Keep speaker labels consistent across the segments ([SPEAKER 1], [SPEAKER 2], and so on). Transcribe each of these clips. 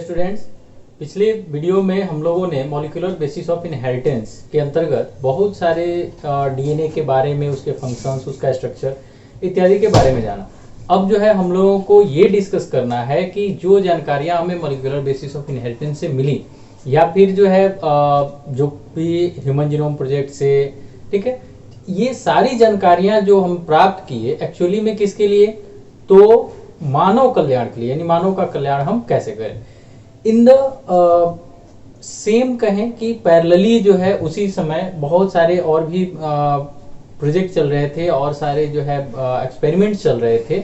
[SPEAKER 1] Students, पिछले video में हम लोगों ने मॉलिक्यूलर बेसिस ऑफ इनहेरिटेंस के अंतर्गत बहुत सारे डीएनए के बारे में, उसके फंक्शंस, उसका स्ट्रक्चर इत्यादि के बारे में जाना। अब जो है हम लोगों को ये डिस्कस करना है कि जो जानकारियां हमें मॉलिक्यूलर बेसिस ऑफ इनहेरिटेंस से मिली या फिर जो है जो भी ह्यूमन जीनोम प्रोजेक्ट से, ठीक है, ये सारी जानकारियां जो हम प्राप्त किए एक्चुअली में किसके लिए, तो मानव कल्याण के लिए, यानी मानव का कल्याण हम कैसे करें। इन द सेम कहें कि पैरेलली जो है उसी समय बहुत सारे और भी प्रोजेक्ट चल रहे थे और सारे जो है एक्सपेरिमेंट्स चल रहे थे।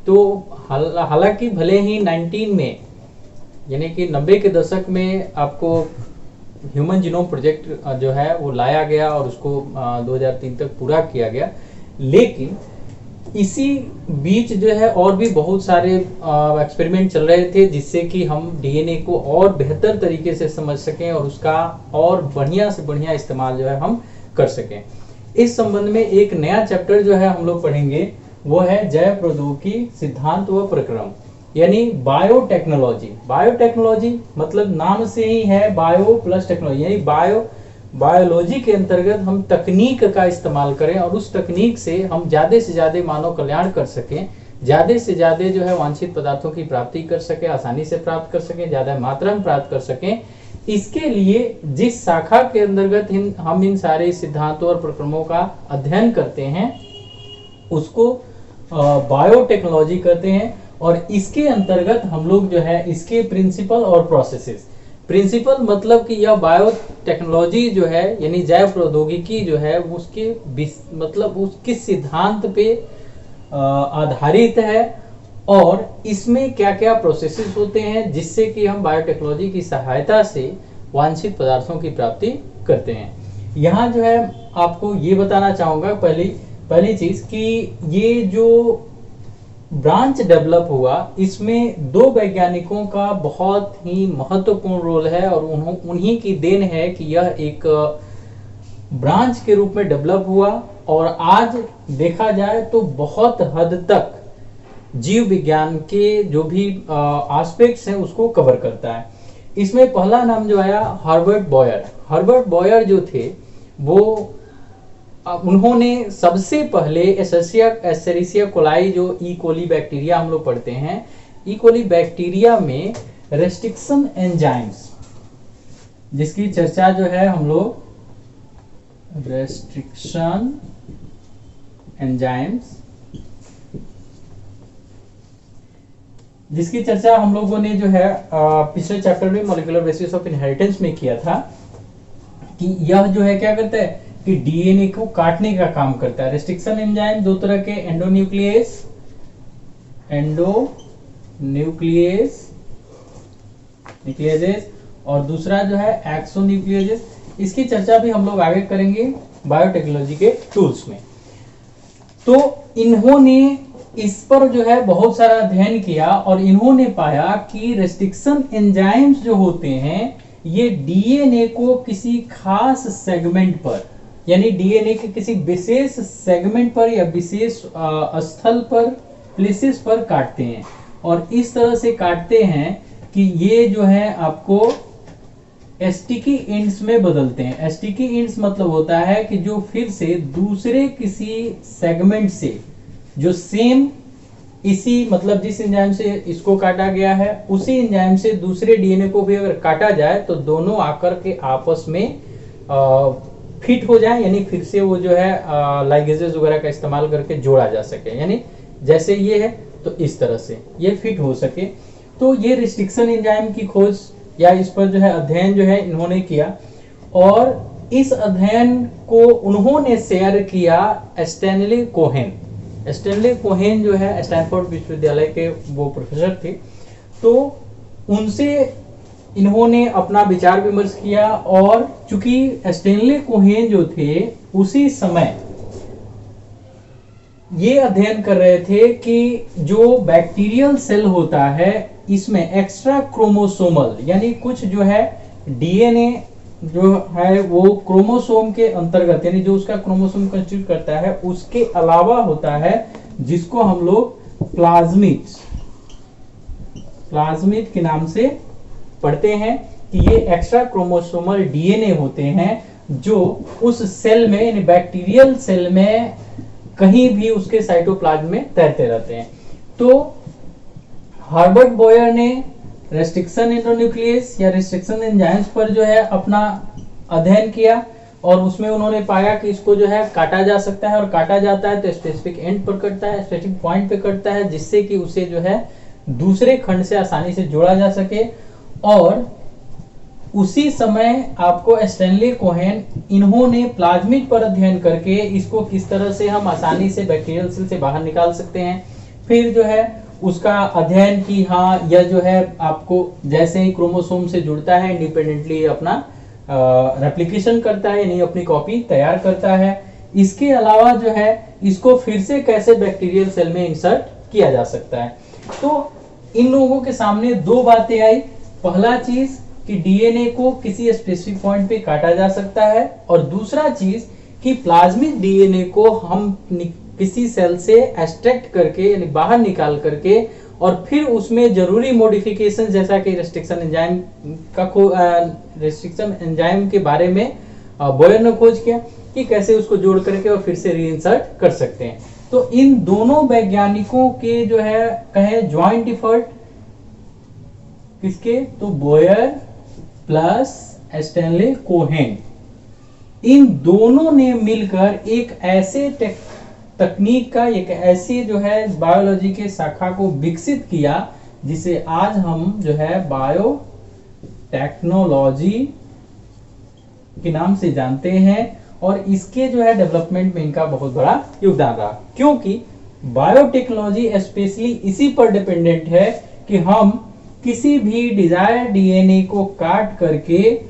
[SPEAKER 1] तो हालांकि भले ही 19 में यानी कि 90 के दशक में आपको ह्यूमन जीनोम प्रोजेक्ट जो है वो लाया गया और उसको 2003 तक पूरा किया गया, लेकिन इसी बीच जो है और भी बहुत सारे एक्सपेरिमेंट चल रहे थे जिससे कि हम डीएनए को और बेहतर तरीके से समझ सकें और उसका और बढ़िया से बढ़िया इस्तेमाल जो है हम कर सकें। इस संबंध में एक नया चैप्टर जो है हम लोग पढ़ेंगे, वो है जैव प्रौद्योगिकी सिद्धांत व प्रक्रम, यानी बायोटेक्नोलॉजी। बायोटेक्नोलॉजी मतलब नाम से ही है बायो प्लस टेक्नोलॉजी, यानी बायोलॉजी के अंतर्गत हम तकनीक का इस्तेमाल करें और उस तकनीक से हम ज्यादा से ज्यादा मानव कल्याण कर सकें, ज्यादा से ज्यादा जो है वांछित पदार्थों की प्राप्ति कर सकें, आसानी से प्राप्त कर सकें, ज्यादा मात्रा में प्राप्त कर सकें। इसके लिए जिस शाखा के अंतर्गत हम इन सारे सिद्धांतों और प्रक्रमों का अध्ययन करते हैं उसको बायोटेक्नोलॉजी कहते हैं। और इसके अंतर्गत हम लोग जो है इसके प्रिंसिपल और प्रोसेसेस, प्रिंसिपल मतलब कि यह बायोटेक्नोलॉजी जो है यानी जैव प्रौद्योगिकी जो है उसके मतलब उसके सिद्धांत पे आधारित है और इसमें क्या क्या प्रोसेसेस होते हैं जिससे कि हम बायोटेक्नोलॉजी की सहायता से वांछित पदार्थों की प्राप्ति करते हैं। यहाँ जो है आपको ये बताना चाहूंगा पहली चीज कि ये जो ब्रांच डेवलप हुआ इसमें दो वैज्ञानिकों का बहुत ही महत्वपूर्ण रोल है और उन्हीं की देन है कि यह एक ब्रांच के रूप में डेवलप हुआ और आज देखा जाए तो बहुत हद तक जीव विज्ञान के जो भी एस्पेक्ट्स हैं उसको कवर करता है। इसमें पहला नाम जो आया हर्बर्ट बॉयर। हर्बर्ट बॉयर जो थे वो उन्होंने सबसे पहले एस्चेरिचिया कोलाई जो ई कोली बैक्टीरिया हम लोग पढ़ते हैं, ई कोली बैक्टीरिया में रेस्ट्रिक्शन एंजाइम्स जिसकी चर्चा जो है हम लोग रेस्ट्रिक्शन एंजाइम्स जिसकी चर्चा हम लोगों ने जो है पिछले चैप्टर में मॉलिक्यूलर बेसिस ऑफ इनहेरिटेंस में किया था कि यह जो है क्या करता है कि डीएनए को काटने का काम करता है। रेस्ट्रिक्शन एंजाइम दो तरह के, न्यूक्लियेजेस और दूसरा जो है एक्सोन्यूक्लियेजेस। इसकी चर्चा भी हम लोग आगे करेंगे बायोटेक्नोलॉजी के टूल्स में। तो इन्होंने इस पर जो है बहुत सारा अध्ययन किया और इन्होंने पाया कि रेस्ट्रिक्शन एंजाइम्स जो होते हैं ये डीएनए को किसी खास सेगमेंट पर, यानी डीएनए के किसी विशेष सेगमेंट पर या विशेष स्थल पर, प्लेसेस पर काटते हैं और इस तरह से काटते हैं कि ये जो है आपको स्टिकी एंड्स में बदलते हैं। स्टिकी एंड्स मतलब होता है कि जो फिर से दूसरे किसी सेगमेंट से जो सेम इसी मतलब जिस एंजाइम से इसको काटा गया है उसी एंजाइम से दूसरे डीएनए को भी अगर काटा जाए तो दोनों आकर के आपस में फिट हो जाए, यानी फिर से वो जो है लाइगेजेस वगैरह का इस्तेमाल करके जोड़ा जा सके, यानी जैसे ये है तो इस तरह से ये फिट हो सके। तो ये रिस्ट्रिक्शन एंजाइम की खोज या इस पर जो है अध्ययन जो है इन्होंने किया और इस अध्ययन को उन्होंने शेयर किया स्टैनली कोहेन। स्टैनली कोहेन जो है स्टैनफोर्ड विश्वविद्यालय के वो प्रोफेसर थे, तो उनसे इन्होंने अपना विचार विमर्श किया और चूंकि स्टैनली कोहेन जो थे उसी समय ये अध्ययन कर रहे थे कि जो बैक्टीरियल सेल होता है इसमें एक्स्ट्रा क्रोमोसोमल यानी कुछ जो है डीएनए जो है वो क्रोमोसोम के अंतर्गत, यानी जो उसका क्रोमोसोम कंस्टिट्यूट करता है उसके अलावा होता है जिसको हम लोग प्लाज्मिड के नाम से पढ़ते हैं कि ये एक्स्ट्रा क्रोमोसोमल डीएनए होते हैं जो उस सेल में, यानी बैक्टीरियल सेल में कहीं भी उसके साइटोप्लाज्म में तैरते रहते हैं। तो हार्बर्ट बॉयर ने रेस्ट्रिक्शन एंडोन्यूक्लियस या रेस्ट्रिक्शन एंजाइम्स पर जो है अपना अध्ययन किया और उसमें उन्होंने पाया कि इसको जो है काटा जा सकता है, और काटा जाता है तो स्पेसिफिक एंड पर कटता है, स्पेसिफिक पॉइंट पे कटता है, जिससे कि उसे जो है दूसरे खंड से आसानी से जोड़ा जा सके। और उसी समय आपको स्टैनली कोहेन, इन्होंने प्लाज्मिड पर अध्ययन करके इसको किस तरह से हम आसानी से बैक्टीरियल सेल से बाहर निकाल सकते हैं, फिर जो है उसका अध्ययन की हाँ यह जो है आपको जैसे ही क्रोमोसोम से जुड़ता है इंडिपेंडेंटली अपना रेप्लिकेशन करता है, यानी अपनी कॉपी तैयार करता है। इसके अलावा जो है इसको फिर से कैसे बैक्टीरियल सेल में इंसर्ट किया जा सकता है। तो इन लोगों के सामने दो बातें आई। पहला चीज कि डीएनए को किसी स्पेसिफिक पॉइंट पे काटा जा सकता है, और दूसरा चीज कि प्लाज्मिक डीएनए को हम किसी सेल से एक्सट्रैक्ट करके यानी बाहर निकाल करके और फिर उसमें जरूरी मॉडिफिकेशन जैसा कि रेस्ट्रिक्शन एंजाइम के बारे में बॉयर ने खोज किया कि कैसे उसको जोड़ करके और फिर से रीइंसर्ट कर सकते हैं। तो इन दोनों वैज्ञानिकों के जो है कहे ज्वाइंट एफर्ट, किसके, तो बॉयर प्लस स्टैनली कोहेन, इन दोनों ने मिलकर एक ऐसे तकनीक का, एक ऐसी जो है बायोलॉजी के शाखा को विकसित किया जिसे आज हम जो है बायो टेक्नोलॉजी के नाम से जानते हैं। और इसके जो है डेवलपमेंट में इनका बहुत बड़ा योगदान रहा, क्योंकि बायोटेक्नोलॉजी स्पेशली इसी पर डिपेंडेंट है कि हम किसी भी डिजायर डीएनए को काट करके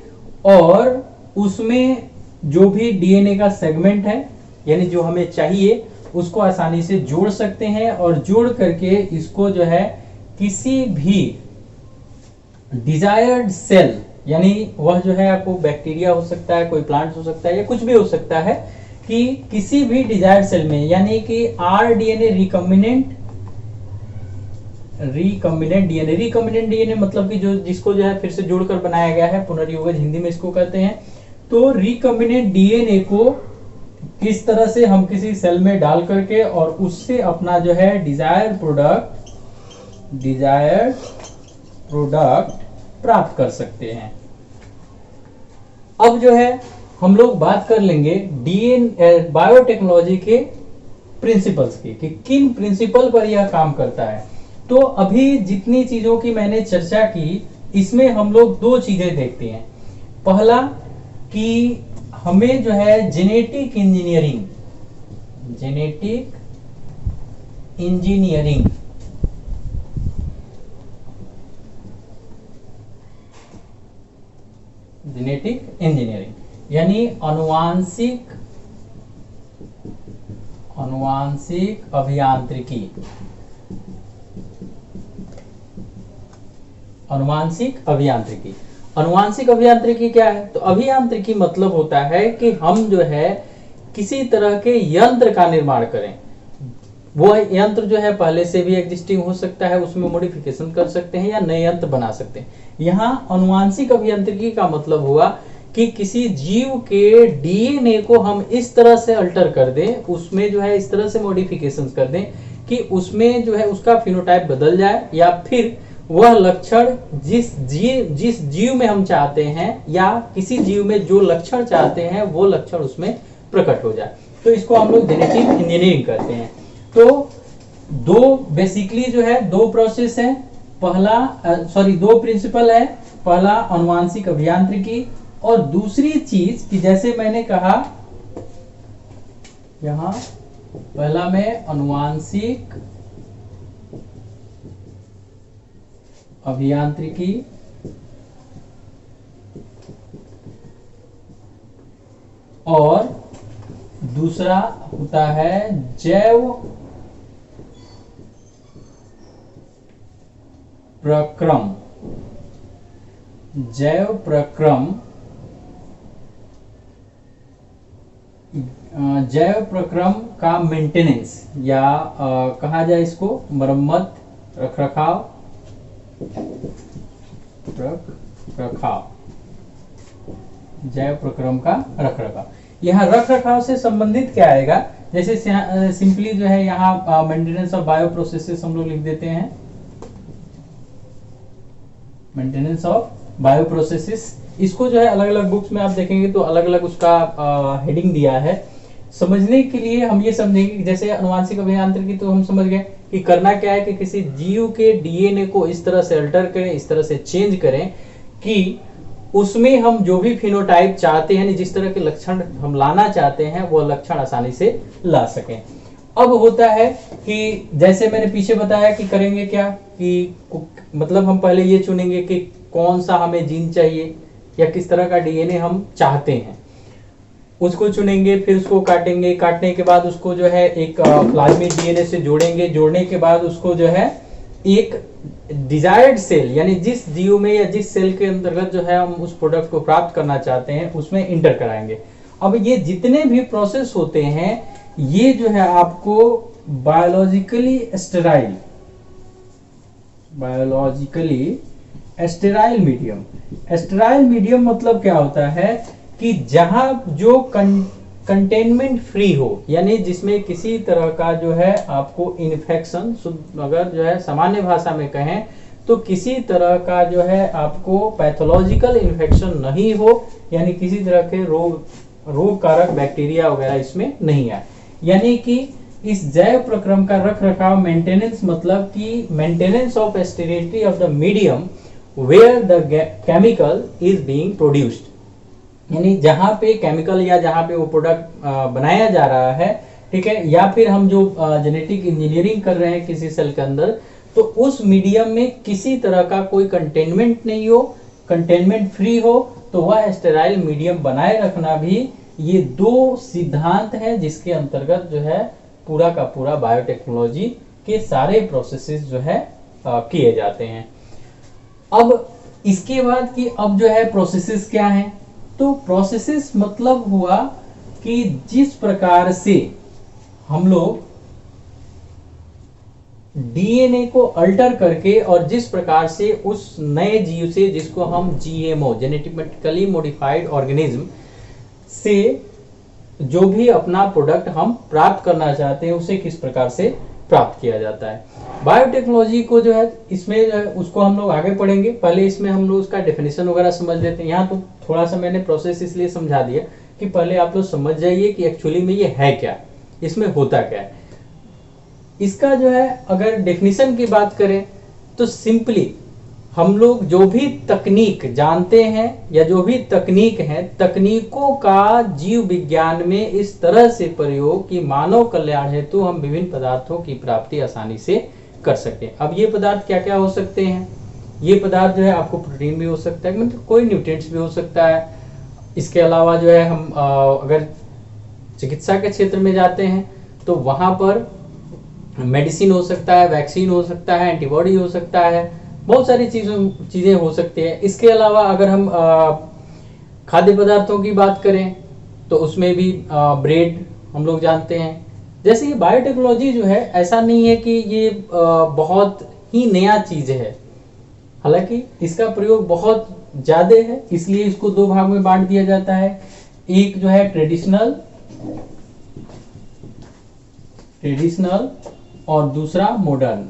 [SPEAKER 1] और उसमें जो भी डीएनए का सेगमेंट है यानी जो हमें चाहिए उसको आसानी से जोड़ सकते हैं, और जोड़ करके इसको जो है किसी भी डिजायर्ड सेल, यानी वह जो है आपको बैक्टीरिया हो सकता है, कोई प्लांट हो सकता है या कुछ भी हो सकता है, कि किसी भी डिजायर्ड सेल में, यानी कि आरडीएनए रिकॉम्बिनेंट डीएनए मतलब कि जो जिसको जो है फिर से जोड़कर बनाया गया है, पुनर्योगज हिंदी में इसको कहते हैं। तो रिकॉम्बिनेंट डीएनए को किस तरह से हम किसी सेल में डाल करके और उससे अपना जो है डिजायर्ड प्रोडक्ट प्राप्त कर सकते हैं। अब जो है हम लोग बात कर लेंगे बायोटेक्नोलॉजी के प्रिंसिपल्स की, कि किन प्रिंसिपल पर यह काम करता है। तो अभी जितनी चीजों की मैंने चर्चा की, इसमें हम लोग दो चीजें देखते हैं। पहला कि हमें जो है जेनेटिक इंजीनियरिंग यानी अनुवांशिक अभियांत्रिकी। अनुवांशिक अभियांत्रिकी क्या है? तो अभियांत्रिकी मतलब होता है कि हम जो है किसी तरह के यंत्र का निर्माण करें। वो यंत्र जो है पहले से भी एग्जिस्टिंग हो सकता है, उसमें मॉडिफिकेशन कर सकते हैं या नए यंत्र बना सकते हैं। यहाँ अनुवांशिक अभियांत्रिकी का मतलब हुआ कि किसी जीव के डीएनए को हम इस तरह से अल्टर कर दें, उसमें जो है इस तरह से मॉडिफिकेशन कर दें कि उसमें जो है उसका फिनोटाइप बदल जाए, या फिर वह लक्षण जिस जीव में हम चाहते हैं या किसी जीव में जो लक्षण चाहते हैं वो लक्षण उसमें प्रकट हो जाए। तो इसको हम लोग जेनेटिक इंजीनियरिंग कहते हैं। तो बेसिकली जो है दो प्रोसेस है, दो प्रिंसिपल है। पहला अनुवांशिक अभियांत्रिकी, और दूसरी चीज कि जैसे मैंने कहा यहां पहला में अनुवांशिक अभियांत्रिकी और दूसरा होता है जैव प्रक्रम का मेंटेनेंस, या कहा जाए इसको मरम्मत, रखरखाव रख रखाव, जैव प्रक्रम का रख रखाव। यहाँ रख रखाव से संबंधित क्या आएगा, जैसे सिंपली जो है यहाँ मेंटेनेंस ऑफ बायो प्रोसेसेस हम लोग लिख देते हैं, मेंटेनेंस ऑफ बायो प्रोसेसेस। इसको जो है अलग अलग बुक्स में आप देखेंगे तो अलग अलग उसका हेडिंग दिया है। समझने के लिए हम ये समझेंगे कि जैसे अनुवांशिक अभियांत्रिकी तो हम समझ गए कि करना क्या है कि किसी जीव के डीएनए को इस तरह से अल्टर करें, इस तरह से चेंज करें कि उसमें हम जो भी फिनोटाइप चाहते हैं, जिस तरह के लक्षण हम लाना चाहते हैं वो लक्षण आसानी से ला सकें। अब होता है कि जैसे मैंने पीछे बताया कि करेंगे क्या कि मतलब हम पहले ये चुनेंगे कि कौन सा हमें जीन चाहिए या किस तरह का डीएनए हम चाहते हैं, उसको चुनेंगे, फिर उसको काटेंगे, काटने के बाद उसको जो है एक प्लाज्मिड डीएनए से जोड़ेंगे, जोड़ने के बाद उसको जो है एक डिजायर्ड सेल यानी जिस जीव में या जिस सेल के अंतर्गत जो है हम उस प्रोडक्ट को प्राप्त करना चाहते हैं उसमें इंटर कराएंगे। अब ये जितने भी प्रोसेस होते हैं ये जो है आपको बायोलॉजिकली स्टेराइल मीडियम मतलब क्या होता है कि जहां जो कंटेनमेंट फ्री हो, यानी जिसमें किसी तरह का जो है आपको इन्फेक्शन, अगर जो है सामान्य भाषा में कहें तो किसी तरह का जो है आपको पैथोलॉजिकल इन्फेक्शन नहीं हो, यानी किसी तरह के रोग कारक बैक्टीरिया वगैरह इसमें नहीं आए। यानी कि इस जैव प्रक्रम का रख रखाव मेंटेनेंस मतलब कि maintenance of sterility of the medium where the chemical is being produced, यानी जहां पे केमिकल या जहां पे वो प्रोडक्ट बनाया जा रहा है, ठीक है, या फिर हम जो जेनेटिक इंजीनियरिंग कर रहे हैं किसी सेल के अंदर, तो उस मीडियम में किसी तरह का कोई कंटेनमेंट नहीं हो, कंटेनमेंट फ्री हो, तो वह स्टेराइल मीडियम बनाए रखना भी ये दो सिद्धांत है जिसके अंतर्गत जो है पूरा का पूरा बायोटेक्नोलॉजी के सारे प्रोसेसेस जो है किए जाते हैं। अब इसके बाद कि अब जो है प्रोसेसेस क्या हैं, तो प्रोसेसेस मतलब हुआ कि जिस प्रकार से हम लोग डीएनए को अल्टर करके और जिस प्रकार से उस नए जीव से जिसको हम जीएमओ जेनेटिकली मॉडिफाइड ऑर्गेनिज्म से जो भी अपना प्रोडक्ट हम प्राप्त करना चाहते हैं उसे किस प्रकार से प्राप्त किया जाता है। बायोटेक्नोलॉजी को जो है इसमें उसको हम लोग आगे पढ़ेंगे, पहले इसमें हम लोग उसका डेफिनेशन वगैरह समझ लेते हैं। यहाँ तो थोड़ा सा मैंने प्रोसेस इसलिए समझा दिया कि पहले आप लोग समझ जाइए कि एक्चुअली में ये है क्या, इसमें होता क्या है। इसका जो है अगर डेफिनेशन की बात करें तो सिंपली हम लोग जो भी तकनीक जानते हैं या जो भी तकनीक है, तकनीकों का जीव विज्ञान में इस तरह से प्रयोग कि मानव कल्याण हेतु हम विभिन्न पदार्थों की प्राप्ति आसानी से कर सकें। अब ये पदार्थ क्या क्या हो सकते हैं, ये पदार्थ जो है आपको प्रोटीन भी हो सकता है, मतलब कोई न्यूट्रिएंट्स भी हो सकता है। इसके अलावा जो है हम अगर चिकित्सा के क्षेत्र में जाते हैं तो वहां पर मेडिसिन हो सकता है, वैक्सीन हो सकता है, एंटीबॉडी हो सकता है, बहुत सारी चीजें हो सकती है। इसके अलावा अगर हम खाद्य पदार्थों की बात करें तो उसमें भी ब्रेड हम लोग जानते हैं। जैसे ये बायोटेक्नोलॉजी जो है ऐसा नहीं है कि ये बहुत ही नया चीज है, हालांकि इसका प्रयोग बहुत ज्यादा है, इसलिए इसको दो भाग में बांट दिया जाता है। एक जो है ट्रेडिशनल और दूसरा मॉडर्न।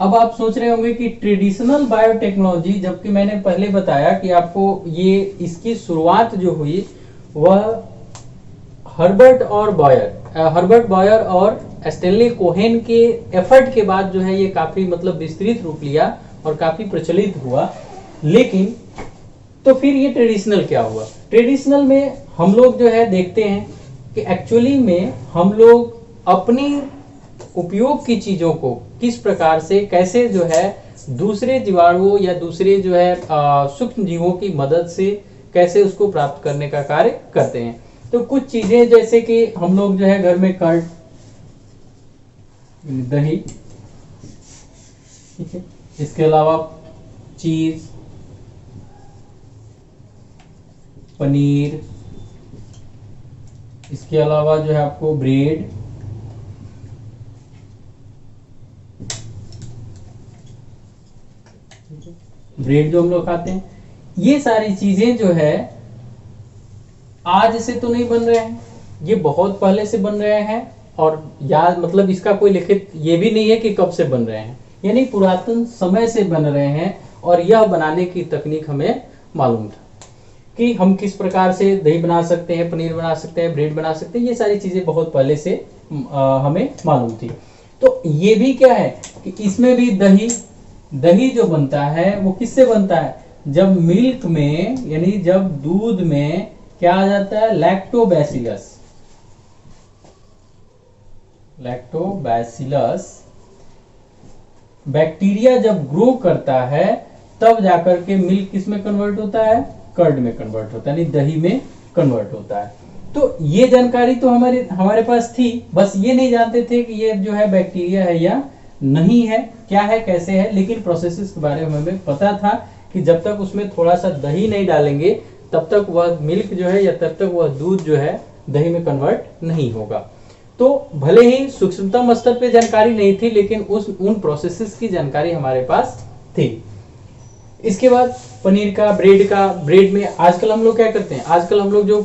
[SPEAKER 1] अब आप सोच रहे होंगे कि ट्रेडिशनल बायोटेक्नोलॉजी, जबकि मैंने पहले बताया कि आपको ये इसकी शुरुआत जो हुई वह हर्बर्ट बॉयर और स्टेनली कोहेन के एफर्ट के बाद जो है ये काफी मतलब विस्तृत रूप लिया और काफी प्रचलित हुआ। लेकिन तो फिर ये ट्रेडिशनल क्या हुआ, ट्रेडिशनल में हम लोग जो है देखते हैं कि एक्चुअली में हम लोग अपनी उपयोग की चीजों को किस प्रकार से कैसे जो है दूसरे जीवाणुओं या दूसरे जो है सूक्ष्म जीवों की मदद से कैसे उसको प्राप्त करने का कार्य करते हैं। तो कुछ चीजें जैसे कि हम लोग जो है घर में कर्ड, दही, ठीक है, इसके अलावा चीज, पनीर, इसके अलावा जो है आपको ब्रेड, ब्रेड जो हम लोग खाते हैं, ये सारी चीजें जो है आज से तो नहीं बन रहे हैं, ये बहुत पहले से बन रहे हैं। और याद मतलब इसका कोई लिखित ये भी नहीं है कि कब से बन रहे हैं, यानी पुरातन समय से बन रहे हैं। और यह बनाने की तकनीक हमें मालूम था कि हम किस प्रकार से दही बना सकते हैं, पनीर बना सकते हैं, ब्रेड बना सकते हैं, ये सारी चीजें बहुत पहले से हमें मालूम थी। तो ये भी क्या है कि इसमें भी दही जो बनता है वो किससे बनता है, जब मिल्क में यानी जब दूध में क्या आ जाता है, लैक्टोबैसिलस बैक्टीरिया जब ग्रो करता है तब जाकर के मिल्क किस में कन्वर्ट होता है, कर्ड में कन्वर्ट होता है, यानी दही में कन्वर्ट होता है। तो ये जानकारी तो हमारे पास थी, बस ये नहीं जानते थे कि ये जो है बैक्टीरिया है या नहीं है, क्या है, कैसे है। लेकिन प्रोसेसेस के बारे में हमें पता था कि जब तक उसमें थोड़ा सा दही नहीं डालेंगे तब तक वह मिल्क जो है या तब तक वह दूध जो है दही में कन्वर्ट नहीं होगा। तो भले ही सूक्ष्मतम स्तर पे जानकारी नहीं थी, लेकिन उन प्रोसेसेस की जानकारी हमारे पास थी। इसके बाद पनीर का, ब्रेड में आजकल हम लोग क्या करते हैं, आजकल हम लोग जो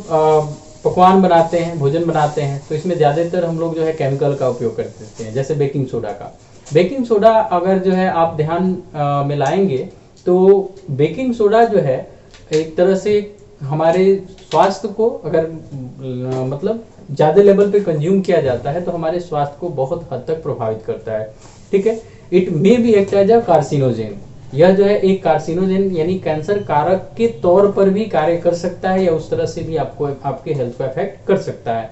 [SPEAKER 1] पकवान बनाते हैं, भोजन बनाते हैं, तो इसमें ज्यादातर हम लोग जो है केमिकल का उपयोग करते हैं, जैसे बेकिंग सोडा का। बेकिंग सोडा अगर जो है आप ध्यान में लाएंगे तो बेकिंग सोडा जो है एक तरह से हमारे स्वास्थ्य को अगर मतलब ज्यादा लेवल पे कंज्यूम किया जाता है तो हमारे स्वास्थ्य को बहुत हद तक प्रभावित करता है। ठीक है, it may be act as a carcinogen, यह जो है एक कार्सिनोजेन यानी कैंसर कारक के तौर पर भी कार्य कर सकता है, या उस तरह से भी आपको आपके हेल्थ को अफेक्ट कर सकता है।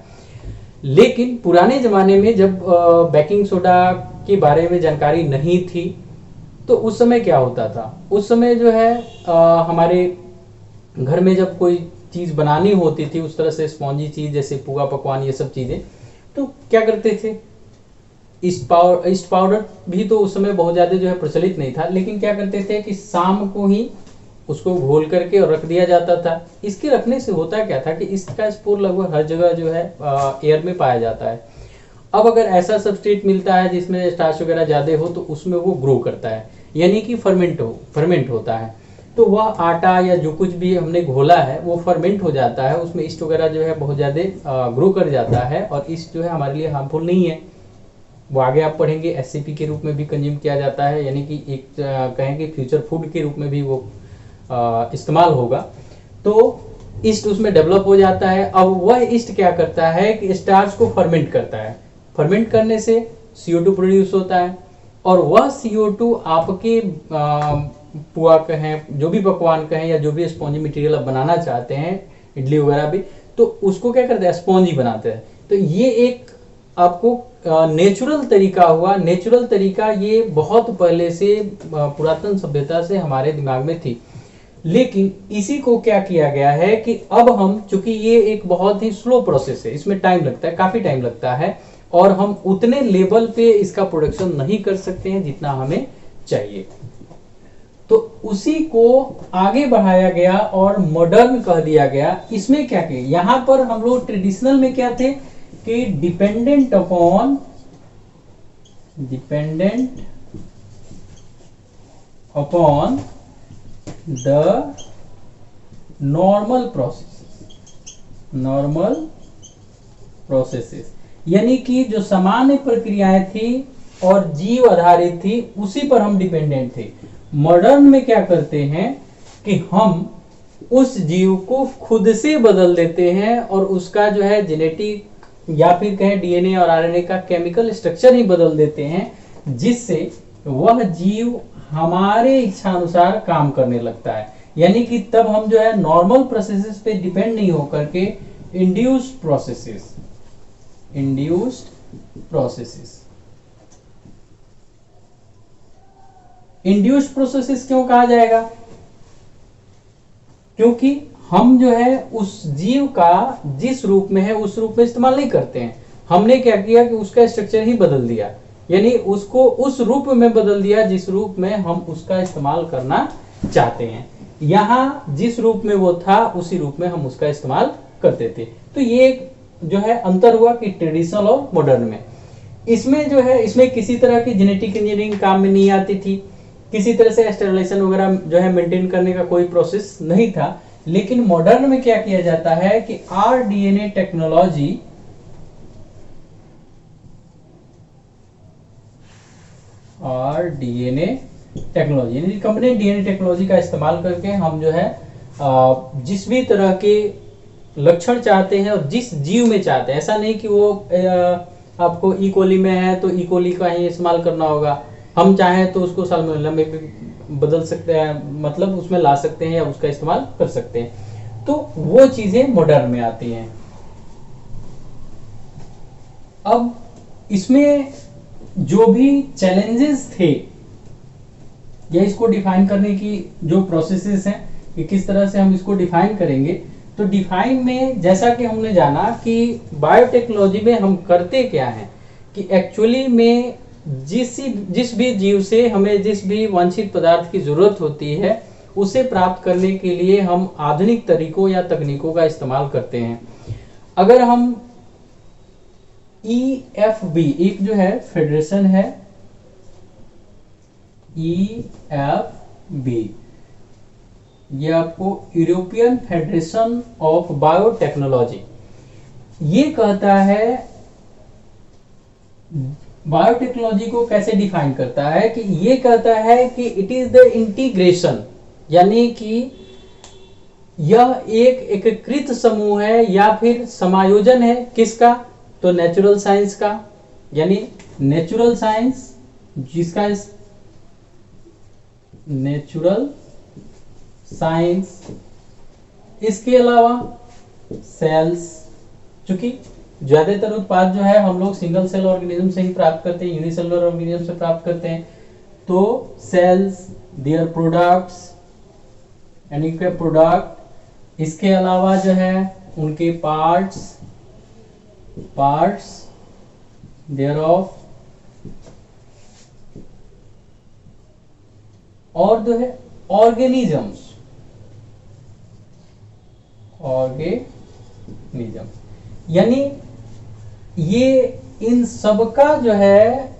[SPEAKER 1] लेकिन पुराने जमाने में जब बेकिंग सोडा के बारे में जानकारी नहीं थी तो उस समय क्या होता था, उस समय जो है हमारे घर में जब कोई चीज बनानी होती थी उस तरह से स्पॉन्जी चीज जैसे पुआ पकवान ये सब चीजें, तो क्या करते थे, ईस्ट पाउडर भी तो उस समय बहुत ज्यादा जो है प्रचलित नहीं था, लेकिन क्या करते थे कि शाम को ही उसको घोल करके और रख दिया जाता था। इसके रखने से होता क्या था कि इसका स्पोर लगभग हर जगह जो है एयर में पाया जाता है। अब अगर ऐसा सबस्ट्रेट मिलता है जिसमें स्टार्च वगैरह ज्यादा हो तो उसमें वो ग्रो करता है, यानी कि फर्मेंट होता है। तो वह आटा या जो कुछ भी हमने घोला है वो फर्मेंट हो जाता है, उसमें ईस्ट वगैरह जो है बहुत ज्यादा ग्रो कर जाता है। और ईस्ट जो है हमारे लिए हार्मफुल नहीं है, वो आगे आप पढ़ेंगे एससीपी के रूप में भी कंज्यूम किया जाता है, यानी कि एक कहेंगे फ्यूचर फूड के रूप में भी वो इस्तेमाल होगा। तो ईस्ट उसमें डेवलप हो जाता है। अब वह ईस्ट क्या करता है कि स्टार्च को फर्मेंट करता है, फर्मेंट करने से CO2 प्रोड्यूस होता है, और वह CO2 आपके पुआ कहें, जो भी पकवान कहें या जो भी स्पॉन्जी मटेरियल आप बनाना चाहते हैं, इडली वगैरह भी, तो उसको क्या करते हैं, स्पॉन्जी बनाते हैं। तो ये एक आपको नेचुरल तरीका हुआ। नेचुरल तरीका ये बहुत पहले से पुरातन सभ्यता से हमारे दिमाग में थी, लेकिन इसी को क्या किया गया है कि अब हम, चूंकि ये एक बहुत ही स्लो प्रोसेस है, इसमें टाइम लगता है, काफी टाइम लगता है, और हम उतने लेवल पे इसका प्रोडक्शन नहीं कर सकते हैं जितना हमें चाहिए। तो उसी को आगे बढ़ाया गया और मॉडर्न कह दिया गया। इसमें क्या किया, यहां पर हम लोग ट्रेडिशनल में क्या थे कि dependent upon the normal processes, यानी कि जो सामान्य प्रक्रियाएं थी और जीव आधारित थी उसी पर हम डिपेंडेंट थे। मॉडर्न में क्या करते हैं कि हम उस जीव को खुद से बदल देते हैं और उसका जो है जेनेटिक या फिर कहें DNA और RNA का केमिकल स्ट्रक्चर ही बदल देते हैं, जिससे वह जीव हमारे इच्छानुसार काम करने लगता है। यानी कि तब हम जो है नॉर्मल प्रोसेसेस पे डिपेंड नहीं होकर के इंड्यूस्ड प्रोसेसेस क्यों कहा जाएगा, क्योंकि हम जो है उस जीव का जिस रूप में है उस रूप में इस्तेमाल नहीं करते हैं। हमने क्या किया कि उसका स्ट्रक्चर ही बदल दिया, यानी उसको उस रूप में बदल दिया जिस रूप में हम उसका इस्तेमाल करना चाहते हैं। यहाँ जिस रूप में वो था उसी रूप में हम उसका इस्तेमाल करते थे। तो ये जो है अंतर हुआ कि ट्रेडिशनल और मॉडर्न में। इसमें जो है, इसमें किसी तरह की जेनेटिक इंजीनियरिंग काम में नहीं आती थी। किसी तरह से स्टेरिलाइजेशन वगैरह जो है मेंटेन करने का कोई प्रोसेस नहीं था। लेकिन मॉडर्न में क्या किया जाता है कि आरडीएनए टेक्नोलॉजी यानी रिकम्बिनेंट डीएनए टेक्नोलॉजी का इस्तेमाल करके हम जो है जिस भी तरह के लक्षण चाहते हैं और जिस जीव में चाहते हैं, ऐसा नहीं कि वो आपको ई कोली में है तो ई कोली का ही इस्तेमाल करना होगा, हम चाहें तो उसको साल्मोनेला में भी बदल सकते हैं, मतलब उसमें ला सकते हैं या उसका इस्तेमाल कर सकते हैं। तो वो चीजें मॉडर्न में आती हैं। अब इसमें जो भी चैलेंजेस थे या इसको डिफाइन करने की जो प्रोसेसेस हैं कि किस तरह से हम इसको डिफाइन करेंगे, तो डिफाइन में जैसा कि हमने जाना कि बायोटेक्नोलॉजी में हम करते क्या हैं कि एक्चुअली में जिस भी जीव से हमें जिस भी वांछित पदार्थ की जरूरत होती है उसे प्राप्त करने के लिए हम आधुनिक तरीकों या तकनीकों का इस्तेमाल करते हैं। अगर हम EFB, एक जो है फेडरेशन है EFB, ये आपको यूरोपियन फेडरेशन ऑफ बायोटेक्नोलॉजी, ये कहता है बायोटेक्नोलॉजी को कैसे डिफाइन करता है कि ये कहता है कि इट इज द इंटीग्रेशन, यानी कि यह एक एकीकृत समूह है या फिर समायोजन है किसका, तो नेचुरल साइंस का, यानी नेचुरल साइंस जिसका नेचुरल साइंस, इसके अलावा सेल्स, चूंकि ज्यादातर उत्पाद जो है हम लोग सिंगल सेल ऑर्गेनिज्म से ही प्राप्त करते हैं, यूनिसेलुलर ऑर्गेनिज्म से प्राप्त करते हैं, तो सेल्स, देयर प्रोडक्ट्स यानी कि प्रोडक्ट, इसके अलावा जो है उनके पार्ट्स देयर ऑफ, और जो है ऑर्गेनिज्म, यानी ये इन सबका जो है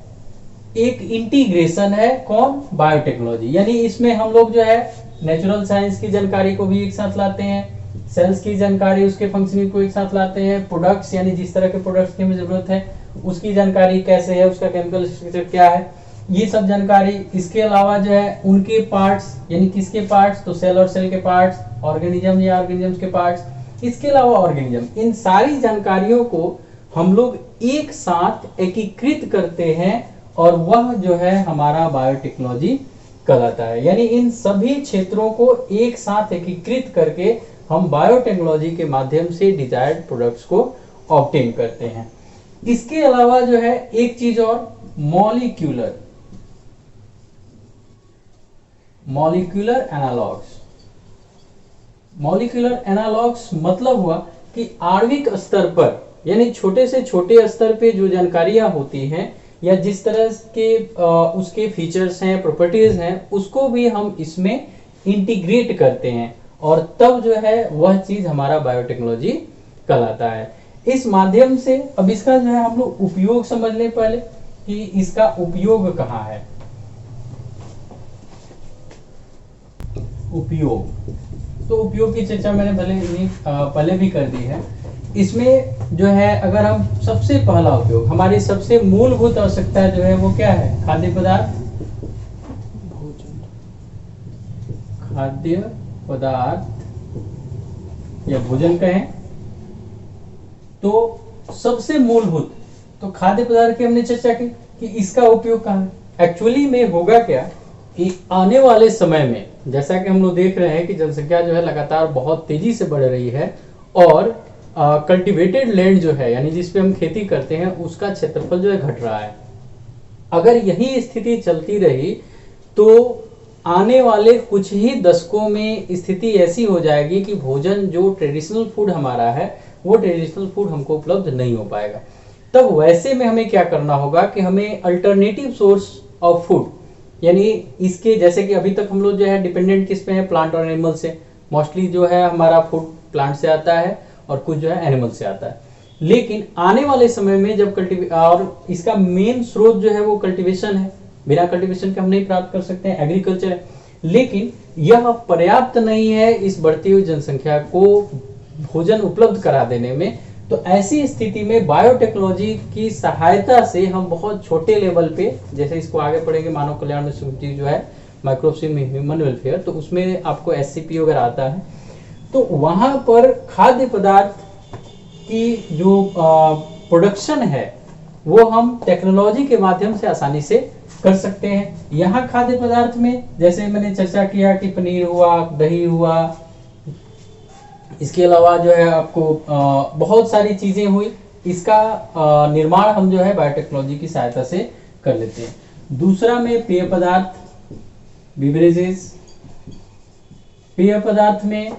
[SPEAKER 1] एक इंटीग्रेशन है, कौन, बायोटेक्नोलॉजी। यानी इसमें हम लोग जो है नेचुरल साइंस की जानकारी को भी एक साथ लाते हैं, सेल्स की जानकारी, उसके फंक्शनिंग को एक साथ लाते हैं, प्रोडक्ट्स यानी जिस तरह के प्रोडक्ट्स की हमें जरूरत है उसकी जानकारी कैसे है, उसका केमिकल स्ट्रक्चर क्या है, ये सब जानकारी। इसके अलावा जो है उनके पार्ट्स, यानी किसके पार्ट्स, तो सेल और सेल के पार्ट्स, ऑर्गेनिज्म या ऑर्गेनिज्म के पार्ट्स, इसके अलावा ऑर्गेनिज्म, इन सारी जानकारियों को हम लोग एक साथ एकीकृत करते हैं और वह जो है हमारा बायोटेक्नोलॉजी कहलाता है। यानी इन सभी क्षेत्रों को एक साथ एकीकृत करके हम बायोटेक्नोलॉजी के माध्यम से डिजायर्ड प्रोडक्ट्स को ऑब्टेन करते हैं। इसके अलावा जो है एक चीज और, मॉलिक्यूलर एनालॉग्स मतलब हुआ कि आणविक स्तर पर, यानी छोटे से छोटे स्तर पे जो जानकारियां होती हैं या जिस तरह के उसके फीचर्स हैं, प्रॉपर्टीज हैं, उसको भी हम इसमें इंटीग्रेट करते हैं और तब जो है वह चीज हमारा बायोटेक्नोलॉजी कहलाता है। इस माध्यम से अब इसका जो है हम लोग उपयोग समझ लें पहले कि इसका उपयोग कहाँ है। उपयोग की चर्चा मैंने पहले भी कर दी है। इसमें जो है अगर हम सबसे पहला उपयोग, हमारी सबसे मूलभूत आवश्यकता जो है वो क्या है, खाद्य पदार्थ या भोजन कहें, तो सबसे मूलभूत तो खाद्य पदार्थ की हमने चर्चा की कि इसका उपयोग कहाँ है। एक्चुअली में होगा क्या कि आने वाले समय में जैसा कि हम लोग देख रहे हैं कि जनसंख्या जो है लगातार बहुत तेजी से बढ़ रही है और कल्टिवेटेड लैंड जो है यानी जिस पे हम खेती करते हैं उसका क्षेत्रफल जो है घट रहा है। अगर यही स्थिति चलती रही तो आने वाले कुछ ही दशकों में स्थिति ऐसी हो जाएगी कि भोजन जो ट्रेडिशनल फूड हमारा है वो ट्रेडिशनल फूड हमको उपलब्ध नहीं हो पाएगा। तब वैसे में हमें क्या करना होगा कि हमें अल्टरनेटिव सोर्स ऑफ फूड, यानी इसके जैसे कि अभी तक हम लोग जो है डिपेंडेंट किस पे है, प्लांट और एनिमल से। मोस्टली जो है हमारा फूड प्लांट से आता है और कुछ जो है एनिमल से आता है। लेकिन आने वाले समय में जब और इसका मेन स्रोत जो है वो कल्टीवेशन है, बिना कल्टीवेशन के हम नहीं प्राप्त कर सकते हैं, एग्रीकल्चर है। लेकिन यह पर्याप्त नहीं है इस बढ़ती हुई जनसंख्या को भोजन उपलब्ध करा देने में। तो ऐसी स्थिति में बायोटेक्नोलॉजी की सहायता से हम बहुत छोटे लेवल पे, जैसे इसको आगे पढ़ेंगे मानव कल्याण में समिति जो है माइक्रोब्स इन ह्यूमन वेलफेयर, तो उसमें आपको SCP वगैरह आता है। तो वहां पर खाद्य पदार्थ की जो प्रोडक्शन है वो हम टेक्नोलॉजी के माध्यम से आसानी से कर सकते हैं। यहाँ खाद्य पदार्थ में जैसे मैंने चर्चा किया कि पनीर हुआ, दही हुआ, इसके अलावा जो है आपको बहुत सारी चीजें हुई, इसका निर्माण हम जो है बायोटेक्नोलॉजी की सहायता से कर लेते हैं। दूसरा में पेय पदार्थ, बिवरेजेस। पेय पदार्थ में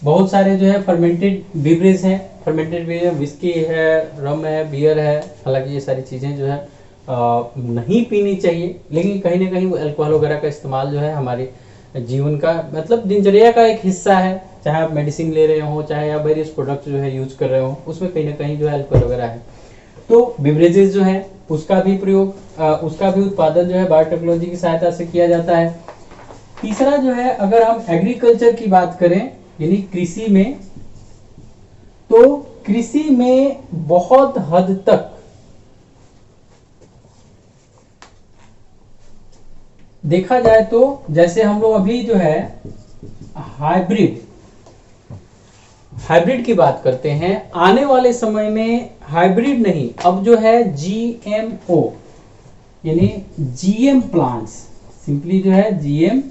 [SPEAKER 1] बहुत सारे जो है फर्मेंटेड बिवरेज हैं। फर्मेंटेड बिवरेज विस्की है, रम है, बियर है। हालांकि ये सारी चीजें जो है नहीं पीनी चाहिए, लेकिन कहीं ना कहीं अल्कोहल वगैरह का इस्तेमाल जो है हमारे जीवन का मतलब दिनचर्या का एक हिस्सा है। चाहे आप मेडिसिन ले रहे हो, चाहे आप वेरियस प्रोडक्ट जो है यूज कर रहे हो, उसमें कहीं ना कहीं जो है अल्कोहल वगैरह है। तो बिवरेजेस जो है उसका भी प्रयोग, उसका भी उत्पादन जो है बायोटेक्नोलॉजी की सहायता से किया जाता है। तीसरा जो है, अगर हम एग्रीकल्चर की बात करें यानी कृषि में, तो कृषि में बहुत हद तक देखा जाए तो जैसे हम लोग अभी जो है हाइब्रिड की बात करते हैं। आने वाले समय में हाइब्रिड नहीं, अब जो है GMO यानी GM प्लांट्स, सिंपली जो है GM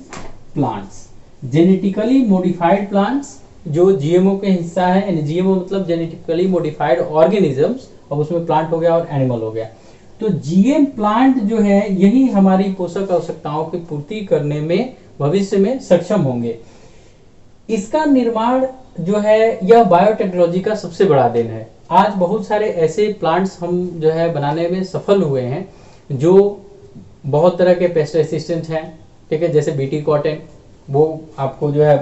[SPEAKER 1] plants, genetically modified plants, जो GMO के हिस्सा है। यानी GMO मतलब जेनेटिकली मॉडिफाइड ऑर्गेनिजम्स, अब उसमें प्लांट हो गया और एनिमल हो गया। तो GM प्लांट जो है यही हमारी पोषक आवश्यकताओं की पूर्ति करने में भविष्य में सक्षम होंगे। इसका निर्माण जो है यह बायोटेक्नोलॉजी का सबसे बड़ा देन है। आज बहुत सारे ऐसे प्लांट्स हम जो है बनाने में सफल हुए हैं जो बहुत तरह के पेस्ट रेसिस्टेंट हैं, ठीक है। जैसे BT कॉटन, वो आपको जो है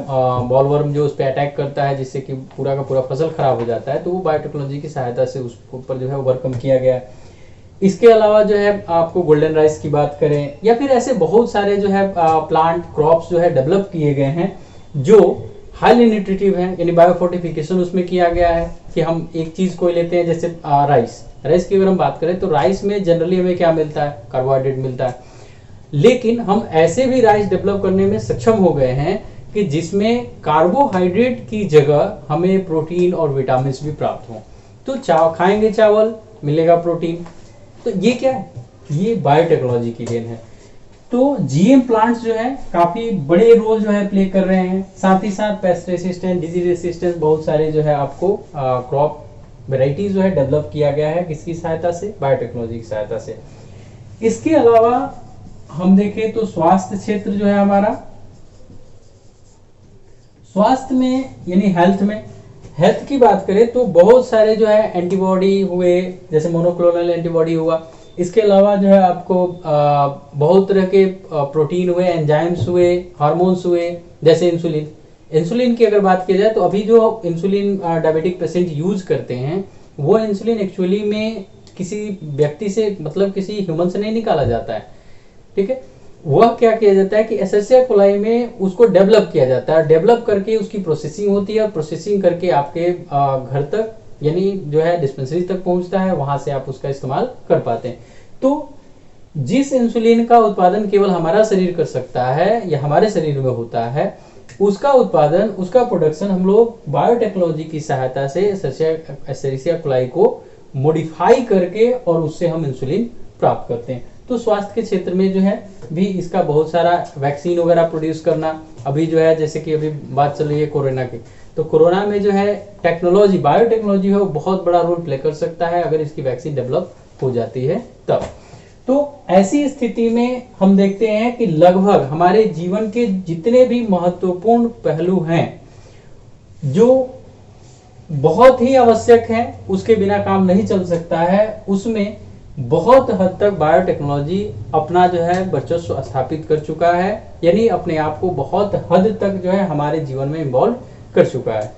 [SPEAKER 1] बॉलवर्म जो उस पर अटैक करता है जिससे कि पूरा का पूरा फसल खराब हो जाता है, तो वो बायोटेक्नोलॉजी की सहायता से उस ऊपर जो है ओवरकम किया गया है। इसके अलावा जो है आपको गोल्डन राइस की बात करें या फिर ऐसे बहुत सारे जो है प्लांट क्रॉप्स जो है डेवलप किए गए हैं जो हाईली न्यूट्रिटिव हैं, यानी बायोफोर्टिफिकेशन उसमें किया गया है कि हम एक चीज को लेते हैं जैसे राइस की अगर हम बात करें तो राइस में जनरली हमें क्या मिलता है, कार्बोहाइड्रेट मिलता है। लेकिन हम ऐसे भी राइस डेवलप करने में सक्षम हो गए हैं कि जिसमें कार्बोहाइड्रेट की जगह हमें प्रोटीन और विटामिन भी प्राप्त हो। तो खाएंगे चावल, मिलेगा प्रोटीन। तो ये क्या है, ये बायोटेक्नोलॉजी की देन है। तो GM प्लांट्स जो है काफी बड़े रोल जो है प्ले कर रहे हैं। साथ ही साथ पेस्ट रेसिस्टेंट, डिजीज रेसिस्टेंट बहुत सारे जो है आपको क्रॉप वेराइटीज जो है डेवलप किया गया है, किसकी सहायता से, बायोटेक्नोलॉजी की सहायता से। इसके अलावा हम देखें तो स्वास्थ्य क्षेत्र जो है हमारा, स्वास्थ्य में यानी हेल्थ की बात करें तो बहुत सारे जो है एंटीबॉडी हुए, जैसे मोनोक्लोनल एंटीबॉडी हुआ। इसके अलावा जो है आपको बहुत तरह के प्रोटीन हुए, एंजाइम्स हुए, हार्मोन्स हुए, जैसे इंसुलिन की अगर बात की जाए तो अभी जो इंसुलिन डायबिटिक पेशेंट यूज करते हैं वो इंसुलिन एक्चुअली में किसी व्यक्ति से मतलब किसी ह्यूमन से नहीं निकाला जाता है, ठीक है। वह क्या किया जाता है कि एसेरिया कोलाई में उसको डेवलप किया जाता है, डेवलप करके उसकी प्रोसेसिंग होती है और प्रोसेसिंग करके आपके घर तक यानी जो है डिस्पेंसरी तक पहुंचता है, वहां से आप उसका इस्तेमाल कर पाते हैं। तो जिस इंसुलिन का उत्पादन केवल हमारा शरीर कर सकता है या हमारे शरीर में होता है, उसका उत्पादन, उसका प्रोडक्शन हम लोग बायोटेक्नोलॉजी की सहायता से एसेरिया कोलाई को मॉडिफाई करके और उससे हम इंसुलिन प्राप्त करते हैं। तो स्वास्थ्य के क्षेत्र में जो है भी इसका बहुत सारा वैक्सीन वगैरह प्रोड्यूस करना, अभी जो है जैसे कि अभी बात चल रही है कोरोना की, तो कोरोना में जो है टेक्नोलॉजी, बायोटेक्नोलॉजी है वो बहुत बड़ा रोल प्ले कर सकता है अगर इसकी वैक्सीन डेवलप हो जाती है तब। तो ऐसी स्थिति में हम देखते हैं कि लगभग हमारे जीवन के जितने भी महत्वपूर्ण पहलू हैं जो बहुत ही आवश्यक हैं, उसके बिना काम नहीं चल सकता है, उसमें बहुत हद तक बायोटेक्नोलॉजी अपना जो है वर्चस्व स्थापित कर चुका है, यानी अपने आप को बहुत हद तक जो है हमारे जीवन में इन्वॉल्व कर चुका है।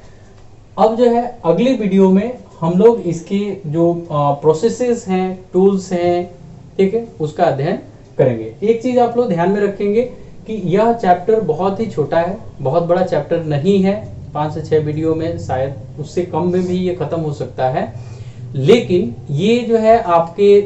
[SPEAKER 1] अब जो है अगली वीडियो में हम लोग इसके जो प्रोसेसेस हैं, टूल्स हैं, ठीक है, उसका अध्ययन करेंगे। एक चीज आप लोग ध्यान में रखेंगे कि यह चैप्टर बहुत ही छोटा है, बहुत बड़ा चैप्टर नहीं है। 5 से 6 वीडियो में, शायद उससे कम में भी ये खत्म हो सकता है। लेकिन ये जो है आपके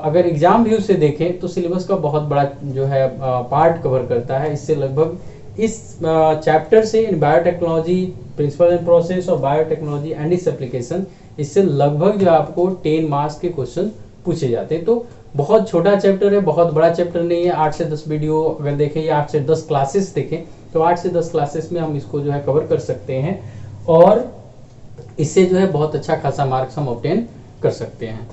[SPEAKER 1] अगर एग्जाम व्यू से देखें तो सिलेबस का बहुत बड़ा जो है पार्ट कवर करता है। इससे लगभग इस चैप्टर से इन बायोटेक्नोलॉजी प्रिंसिपल एंड प्रोसेस और बायोटेक्नोलॉजी एंड इट्स एप्लीकेशन, इससे लगभग जो आपको 10 मार्क्स के क्वेश्चन पूछे जाते हैं। तो बहुत छोटा चैप्टर है, बहुत बड़ा चैप्टर नहीं है। 8 से 10 वीडियो अगर देखें या 8 से 10 क्लासेस देखें तो 8 से 10 क्लासेस में हम इसको जो है कवर कर सकते हैं और इससे जो है बहुत अच्छा खासा मार्क्स हम ऑब्टेन कर सकते हैं।